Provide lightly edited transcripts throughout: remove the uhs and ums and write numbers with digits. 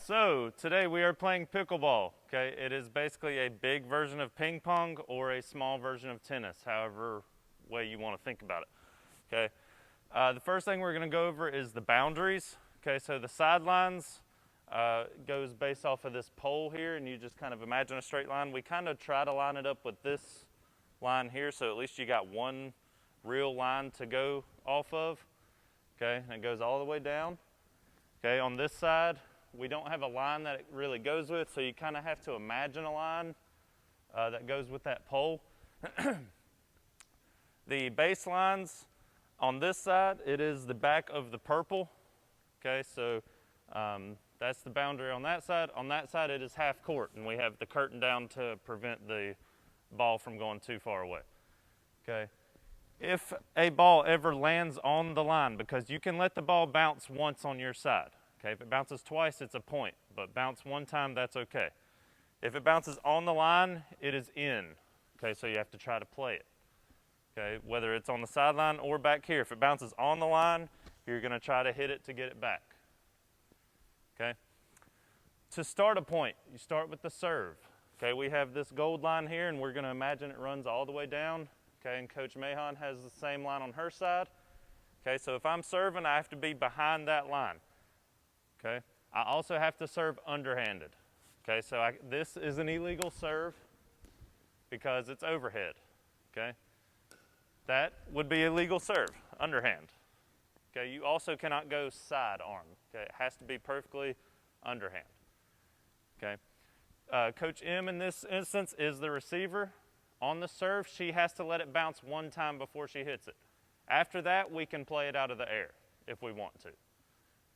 So today we are playing pickleball. Okay, it is basically a big version of ping pong or a small version of tennis, however way you want to think about it. Okay, the first thing we're going to go over is the boundaries. Okay, so the sidelines goes based off of this pole here, and you just kind of imagine a straight line. We kind of try to line it up with this line here, so at least you got one real line to go off of. Okay, and it goes all the way down. Okay, on this side, we don't have a line that it really goes with, so you kind of have to imagine a line that goes with that pole. The baselines on this side, it is the back of the purple. Okay, so that's the boundary on that side. On that side, it is half court, and we have the curtain down to prevent the ball from going too far away. Okay. If a ball ever lands on the line, because you can let the ball bounce once on your side. Okay, if it bounces twice, it's a point, but bounce one time, that's okay. If it bounces on the line, it is in. Okay, so you have to try to play it. Okay, whether it's on the sideline or back here. If it bounces on the line, you're going to try to hit it to get it back. Okay. To start a point, you start with the serve. Okay, we have this gold line here, and we're going to imagine it runs all the way down. Okay, and Coach Mahon has the same line on her side. Okay, so if I'm serving, I have to be behind that line. Okay, I also have to serve underhanded. Okay, so this is an illegal serve because it's overhead. Okay, that would be illegal serve, underhand. Okay, you also cannot go side arm. Okay, it has to be perfectly underhand. Okay, Coach M in this instance is the receiver. On the serve, she has to let it bounce one time before she hits it. After that, we can play it out of the air if we want to.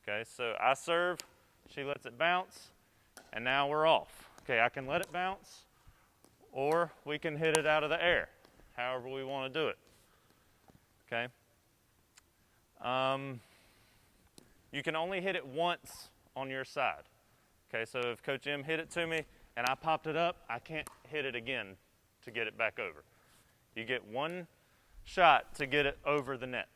Okay, so I serve, she lets it bounce, and now we're off. Okay, I can let it bounce, or we can hit it out of the air, however we want to do it. Okay. You can only hit it once on your side. Okay, so if Coach M hit it to me and I popped it up, I can't hit it again to get it back over. You get one shot to get it over the net.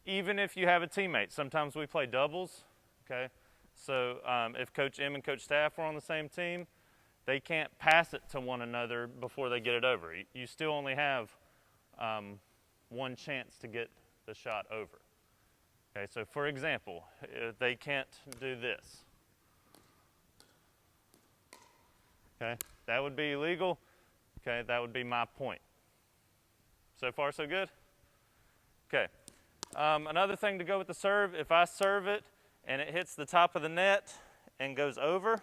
Even if you have a teammate, sometimes we play doubles, okay? So if Coach M and Coach Staff are on the same team, they can't pass it to one another before they get it over. You still only have one chance to get the shot over. Okay, so for example, they can't do this. Okay, that would be illegal. Okay, that would be my point. So far, so good? Okay. Another thing to go with the serve, if I serve it and it hits the top of the net and goes over,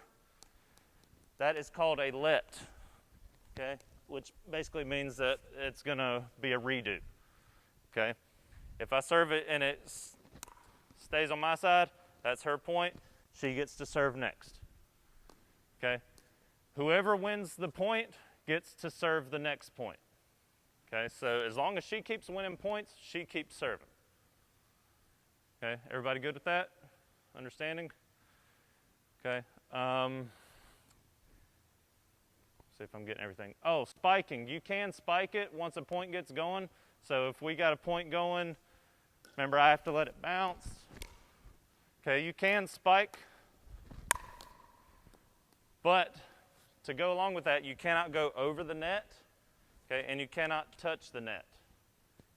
that is called a let, okay, which basically means that it's going to be a redo, okay? If I serve it and it stays on my side, that's her point. She gets to serve next, okay? Whoever wins the point gets to serve the next point. Okay, so as long as she keeps winning points, she keeps serving. Okay, everybody good with that? Understanding? Okay. See if I'm getting everything. Oh, spiking. You can spike it once a point gets going. So if we got a point going, remember I have to let it bounce. Okay, you can spike, but to go along with that, you cannot go over the net, okay, and you cannot touch the net.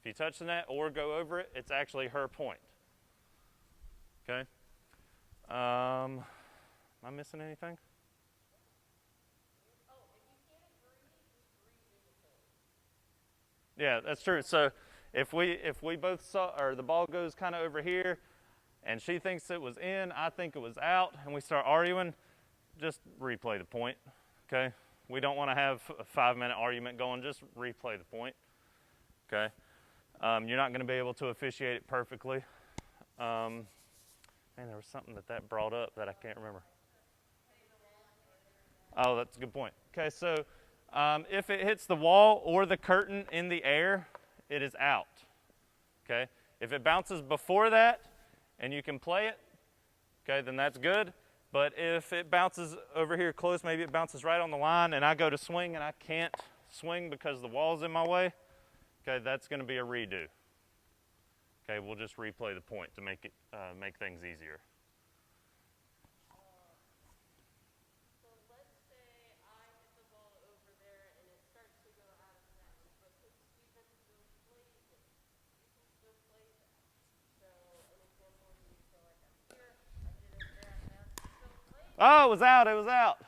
If you touch the net or go over it, it's actually her point. Okay. Am I missing anything? Yeah, that's true. So if we both saw, or the ball goes kind of over here, and she thinks it was in, I think it was out, and we start arguing, just replay the point. Okay, we don't want to have a 5-minute argument going. Just replay the point. Okay, you're not going to be able to officiate it perfectly. Man, there was something that brought up that I can't remember. Oh, that's a good point. Okay, so if it hits the wall or the curtain in the air, it is out. Okay, if it bounces before that and you can play it, okay, then that's good. But if it bounces over here close, maybe it bounces right on the line and I go to swing and I can't swing because the wall's in my way, okay, that's going to be a redo. Okay, we'll just replay the point to make things easier. Oh, it was out, it was out.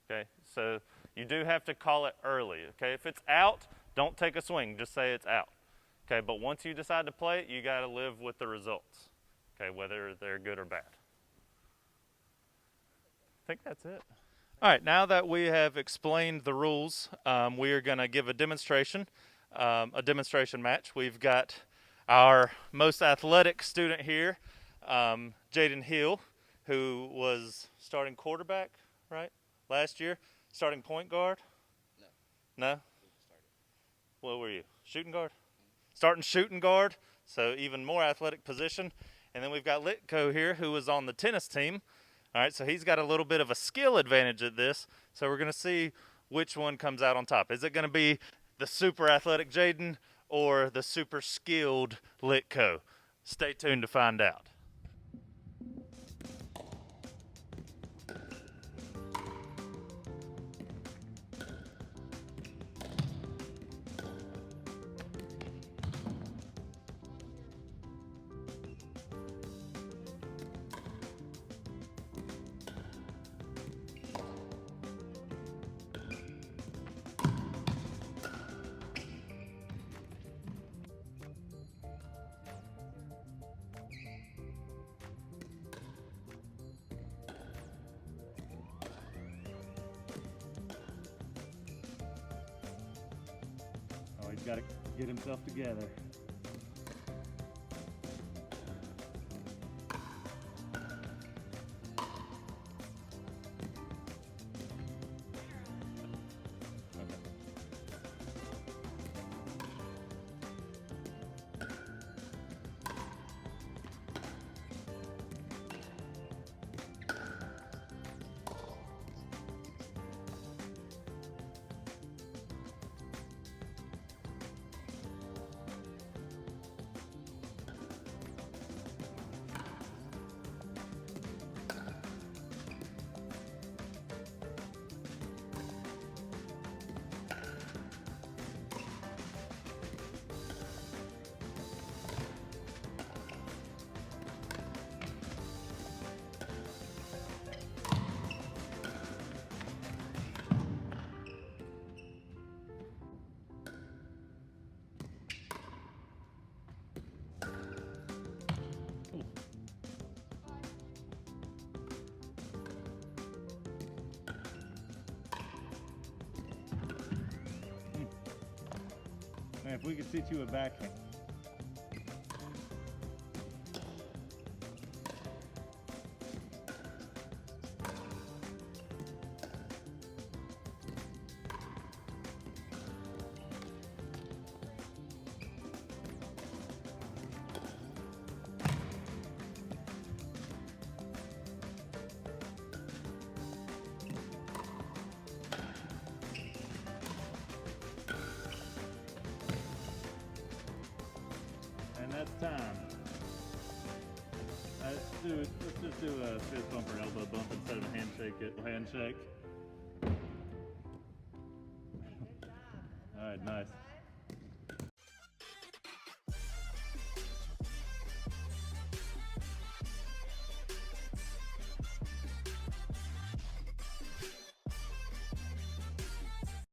Okay, so you do have to call it early. Okay, if it's out, don't take a swing, just say it's out. Okay, but once you decide to play it, you got to live with the results. Okay, whether they're good or bad. I think that's it. All right, now that we have explained the rules, we are going to give a demonstration match. We've got our most athletic student here, Jaden Hill, who was starting quarterback, right, last year? Starting point guard? No? No? What were you? Shooting guard? Starting shooting guard, so even more athletic position. And then we've got Litko here, who was on the tennis team. All right, so he's got a little bit of a skill advantage at this. So we're going to see which one comes out on top. Is it going to be the super athletic Jaden or the super skilled Litko? Stay tuned to find out. He's got to get himself together. Man, if we could teach you a backhand. That's time. Let's just do a fist bump or elbow bump instead of a handshake. All right, nice.